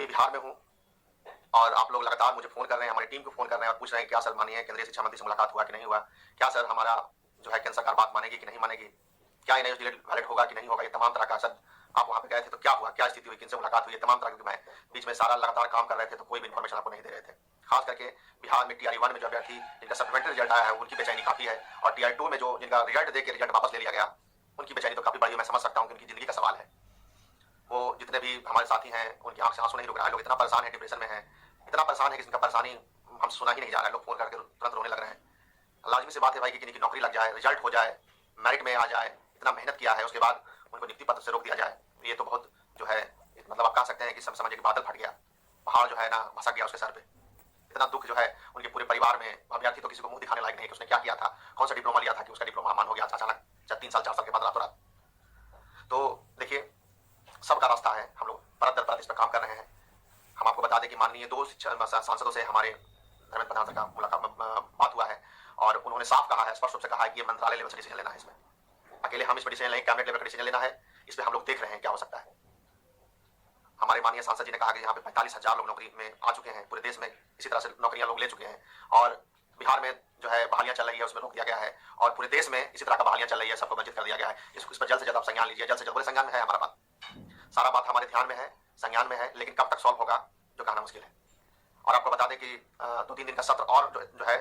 अभी बिहार में हूँ और आप लोग लगातार मुझे फ़ोन कर रहे हैं, हमारी टीम को फ़ोन कर रहे हैं और पूछ रहे हैं क्या सर मानिए केंद्रीय शिक्षा मंत्री से मुलाकात हुआ कि नहीं हुआ? क्या सर हमारा जो है केंद्र सरकार बात मानेगी कि नहीं मानेगी? क्या एनआईओ डिलीट वैलिड होगा कि नहीं होगा? ये तमाम तरह का सर आप वहाँ पे गए थे तो क्या हुआ? क्या स्थिति हुई? किनसे मुलाकात हुई? ये तमाम तरह की मैं बीच में सारा लगातार काम कर रहे थे तो कोई भी इन्फॉर्मेशन आपको नहीं दे रहे थे। खास करके बिहार में टीआरई 1 में जो अभ्यर्थी जिनका सप्लीमेंट्री रिजल्ट आया है उनकी बेचैनी काफ़ी है और टीआरई 2 में जो जिनका रिजल्ट देके रिजल्ट वापस ले लिया गया उनकी बेचैनी तो काफ़ी बड़ी है। मैं समझ सकता हूँ कि उनकी ज़िंदगी का सवाल है। वो जितने भी हमारे साथी हैं उनकी आँख से आँसू नहीं रुक रहा है। लोग इतना परेशान है, डिप्रेशन में है, इतना परेशान है कि जिनका परेशानी हम सुना ही नहीं जा रहा है। लोग फ़ोन करके तुरंत रोने लग रहे हैं। लाज़मी सी बात है भाई कि किसी की नौकरी लग जाए, रिजल्ट हो जाए, मेरिट में आ जाए, इतना मेहनत किया है उसके बाद उनको नियुक्ति पत्र से रोक दिया जाए। ये तो बहुत जो है मतलब आप कह सकते हैं कि समझिए कि बादल फट गया, पहाड़ जो है ना धसक गया उसके सर पे। इतना दुःख जो है उनके पूरे परिवार में। अभ्यर्थी तो किसी को मुँह दिखाने लायक नहीं कि उसने क्या किया था, कौन सा डिप्लोमा लिया था कि उसका डिप्लोमा मान हो गया अचानक 3 साल 4 साल के बाद रातों रात। तो देखिए सबका रास्ता है, हम लोग परत दर परत इस पर काम कर रहे हैं। हम आपको बता दें कि माननीय 2 सांसदों से हमारे धर्मेंद्र प्रधान सर का बात हुआ है और उन्होंने साफ कहा है, स्पष्ट रूप से कहा है कि ये मंत्रालय लेवल से डिसीजन लेना है। इसमें अकेले हम इस पर डिसीजन लेंगे, कैबिनेट लेवल का डिसीजन लेना है। इस पर हम लोग देख रहे हैं क्या हो सकता है। हमारे माननीय सांसद जी ने कहा कि यहाँ पे 45,000 लोग नौकरी में आ चुके हैं, पूरे देश में इसी तरह से नौकरियां लोग ले चुके हैं और बिहार में जो है बहालियां चल रही है उसमें रोक दिया गया है और पूरे देश में इसी तरह का बहालियां चल रही है, सबको वंचित कर दिया गया है। इस पर जल्द से जल्द आप संज्ञान लीजिए, जल्द से जल्द। बोले संज्ञान में है हमारा बात, सारा बात हमारे ध्यान में है, संज्ञान में है, लेकिन कब तक सॉल्व होगा जो कहना मुश्किल है। और आपको बता दें कि 2-3 दिन का सत्र और जो है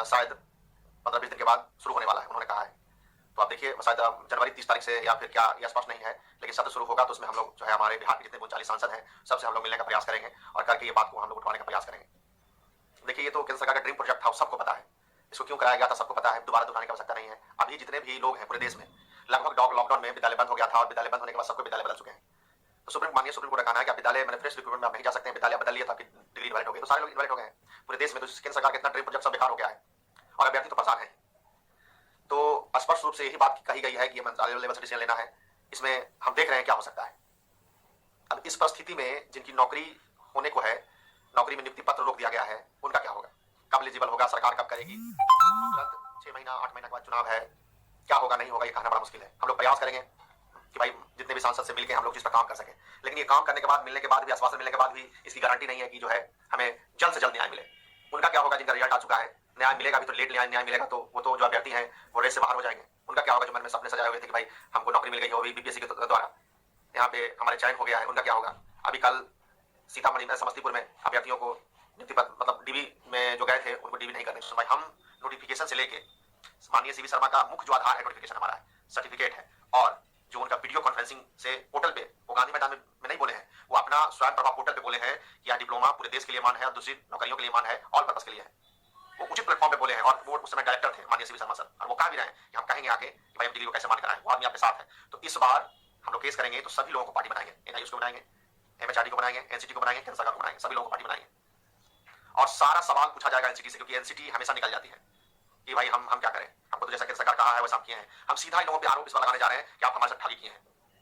शायद 15-20 दिन के बाद शुरू होने वाला है, उन्होंने कहा है। तो आप देखिए शायद जनवरी 30 तारीख से या फिर क्या, यह स्पष्ट नहीं है, लेकिन सत्र शुरू होगा तो उसमें हम लोग जो है हमारे बिहार के जितने 39 सांसद हैं सबसे हम लोग मिलने का प्रयास करेंगे और करके ये बात को हम लोग उठवाने का प्रयास करेंगे। देखिए ये तो केंद्र सरकार का ड्रीम प्रोजेक्ट था, सबको पता है इसको क्यों कराया गया था, सबको पता है, दोबारा दोहराने की आवश्यकता नहीं है। अभी जितने भी लोग हैं पूरे देश में, लगभग लॉकडाउन में विद्यालय बंद हो गया था और विद्यालय बंद होने के बाद सबको विद्यालय बदल चुके हैं। तो माननीय सुप्रीम कोर्ट का कहना है कि विद्यालय मैंने फ्रेश रिक्रूटमेंट में आप नहीं जा सकते हैं, विद्यालय बदल लिया था, आपकी डिग्री इनवैलिड हो गई। तो सारे लोग इनवैलिड हो गए हैं पूरे देश में। तो केंद्र सरकार का इतना ड्रीम प्रोजेक्ट सब बेकार हो गया है और अभ्यर्थी तो परेशान है। तो स्पष्ट रूप से यही बात कही गई है कि मंत्रालय लेवल से डिसीजन लेना है। इसमें हम देख रहे हैं क्या हो सकता है। अब इस परिस्थिति में जिनकी नौकरी होने को है, नौकरी में नियुक्ति पत्र रोक दिया गया है, उनका क्या होगा? कब एलिजिबल होगा? सरकार कब करेगी? तुरंत 6 महीना 8 महीना के बाद चुनाव है, क्या होगा नहीं होगा ये कहना बड़ा मुश्किल है। हम लोग प्रयास करेंगे कि भाई जितने भी सांसद से मिलकर हम लोग जिस पर काम कर सकें, लेकिन ये काम करने के बाद, मिलने के बाद भी, आश्वासन मिलने के बाद भी इसकी गारंटी नहीं है कि जो है हमें जल्द से जल्द न्याय मिले। उनका क्या होगा जिनका रिजल्ट आ चुका है? न्याय मिलेगा भी तो लेट न्याय मिलेगा तो वो तो जो अभ्यर्थी हैं वो रेस से बाहर हो जाएंगे। उनका क्या होगा जो मन में सपने सजाए हुए थे कि भाई हमको नौकरी मिल गई हो बीपीएससी के द्वारा, यहाँ पे हमारे चयन हो गया है, उनका क्या होगा? अभी कल सीतामढ़ी में, समस्तीपुर में अभ्यर्थियों को नियुक्ति पत्र मतलब डीबी में जो गए थे उनको डीबी नहीं करने। तो भाई हम नोटिफिकेशन से लेके माननीय सीवी शर्मा का मुख्य जो आधार है नोटिफिकेशन हमारा है, सर्टिफिकेट है, और जो उनका वीडियो कॉन्फ्रेंसिंग से पोर्टल पे वो गांधी मैदान में नहीं बोले हैं, वो अपना स्वयं प्रभा पोर्टल पे बोले हैं कि यह डिप्लोमा पूरे देश के लिए मान है और दूसरी नौकरियों के लिए मान है, ऑल पर्पस के लिए है। वो उचित प्लेटफॉर्म पे बोले हैं और वो उस समय डायरेक्टर थे माननीय सीवी शर्मा सर, और वो कह भी रहे हैं कि हम कहेंगे आके कि भाई हम डिग्री को कैसे मान कराएं, वो आदमी आपके साथ है। तो इस बार हम लोग केस करेंगे तो सभी लोगों को पार्टी बनाएंगे, एनआईओ को बनाएंगे, एमएचआरडी को बनाएंगे, एनसीटी को बनाएंगे, केंद्र सरकार को बनाएंगे, सभी लोगों को पार्टी बनाएंगे और सारा सवाल पूछा जाएगा एनसीटी से, क्योंकि एनसीटी हमेशा निकल जाती है कि भाई हम क्या करें, हमको तो जैसा केंद्र सरकार कहा है वैसा हम किए हैं। हम सीधा इन लोगों पे आरोप इस बार लगाने जा रहे हैं कि आप हमारे साथ ठगी किए हैं।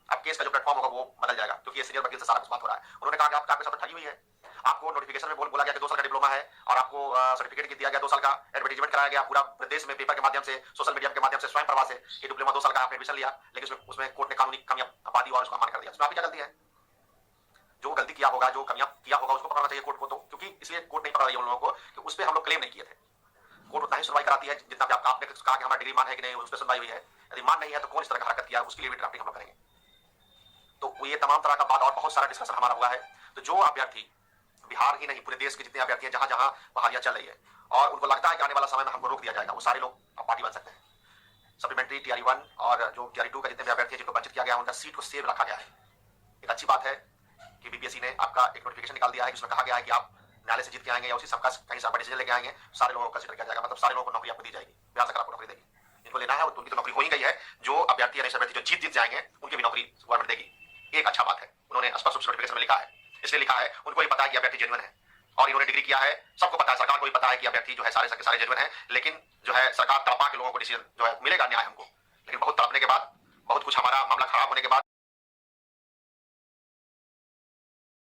अब केस का जो प्लेटफॉर्म होगा वो बदल जाएगा, क्योंकि ये सीनियर वकील से सारा कुछ बात हो रहा है। उन्होंने कहा कि आपके साथ ठगी हुई है, आपको नोटिफिकेशन में बोला गया कि 2 साल का डिप्लोमा है और आपको सर्टिफिकेट दिया गया 2 साल का, एडवर्टाइजमेंट कराया गया पूरा प्रदेश में, पेपर के माध्यम से, सोशल मीडिया के माध्यम से, स्वयं प्रभा से, ये डिप्लोमा 2 साल का आपने एडमिशन लिया, लेकिन उसमें कोर्ट ने कानूनी कमियां बता दी और उसको अमान कर दिया। उसमें आपकी क्या गलती है? जो गलती किया होगा, जो कमियां किया होगा उसको पकड़ना चाहिए कोर्ट को। तो क्योंकि इसलिए कोर्ट नहीं पकड़ रही है उन लोगों को कि उस पर हम लोग क्लेम नहीं किए थे। कोर्ट उतना ही सुनवाई कराती है जितना भी आपने कहा कि हमारा डिग्री मान है कि नहीं, उस पर सुनवाई हुई है। यदि मान नहीं है तो कौन इस तरह का हरकत किया, उसके लिए भी ड्राफ्टिंग हम लोग करेंगे। तो ये तमाम तरह का बात और बहुत सारा डिस्कशन हमारा हुआ है। तो जो अभ्यर्थी बिहार ही नहीं पूरे देश के जितने अभ्यर्थी हैं, जहां जहां बहालियां चल रही है और उनको लगता है कि आने वाला समय में हमको रोक दिया जाएगा, वो सारे लोग अब पार्टी बन सकते हैं। सप्लीमेंट्री टीआरई 1 और जो टीआरई 2 का जितने भी अभ्यर्थी जिनको वंचित किया गया उनका सीट को सेव रखा गया है। एक अच्छी बात है कि बीपीएससी ने आपका एक नोटिफिकेशन निकाल दिया है, जिसमें कहा गया है कि आप न्यायालय से जीत के आएंगे या उसी सबका कहीं से डिसीजन लेके आएंगे, सारे लोगों को कंसीडर किया जाएगा, मतलब सारे लोगों को नौकरी आपको दी जाएगी, बिहार सरकार आपको नौकरी देगी। जिनको लेना है उनकी तो नौकरी हो ही गई है। जो अभ्यर्थी जो जीत जाएंगे उनकी भी नौकरी गवर्नमेंट देगी। एक अच्छा बात है, उन्होंने स्पष्ट रूप से नोटिफिकेशन में लिखा है, इसलिए लिखा है उनको ये पता है कि अभ्यर्थी जेन्युइन है और इन्होंने डिग्री किया है, सबको पता है, सरकार को भी पता है कि अभ्यर्थी जो है सारे के सारे जेन्युइन है। लेकिन जो है सरकार तड़पा के लोगों को डिसीजन जो है मिलेगा न्याय हमको, लेकिन बहुत तड़पने के बाद, बहुत कुछ हमारा मामला खराब होने के बाद